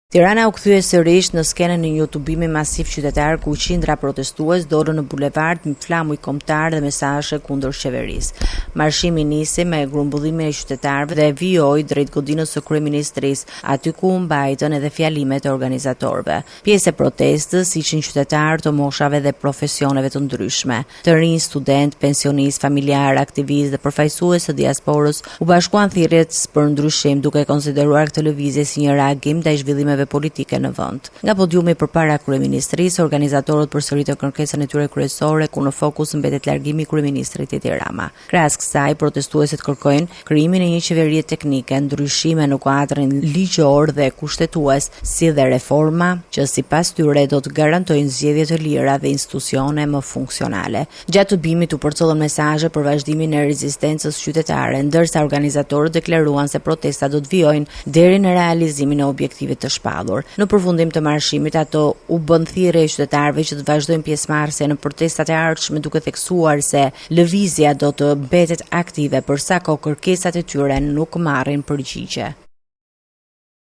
Tirana u kthye sërish në skenën e një tubimi masiv qytetar ku qindra protestues dorën në bulevard me flamuj kombëtar dhe mesazhe kundër qeverisë. Marshimi nisi me grumbullimin e qytetarëve dhe vijoi drejt godinës së kryeministrisë, aty ku u mbajtën edhe fjalimet e organizatorëve. Pjesë e protestës ishin qytetarë të moshave dhe profesioneve të ndryshme. Të rinj, student, pensionistë, familjarë, aktivistë dhe përfaqësues të diasporës u bashkuan thirrjes për ndryshim, duke konsideruar këtë lëvizje si një reagim ndaj zhvillimeve politike në vend. Nga podiumi përpara kryeministrisë, organizatorët përsëritën kërkesën e tyre kryesore, ku në fokus mbetet largimi i kryeministrit Edi Rama. Krahas kësaj, protestuesit kërkojnë krijimin e një qeverie teknike, ndryshime në kuadrin ligjor dhe kushtetues, si dhe reforma që sipas tyre do të garantojnë zgjedhje të lira dhe institucione më funksionale. Gjatë tubimit u përcollën mesazhe për vazhdimin e rezistencës qytetare, ndërsa organizatorët deklaruan se protestat do të vijojnë deri në realizimin e objektivit të Në përfundim të marshimit, ato u bën thirrje qytetarëve që të vazhdojnë pjesëmarrëse në protestat e ardhshme, duke theksuar se lëvizja do të mbetet aktive përsa kohë kërkesat e tyre nuk marrin përgjigje.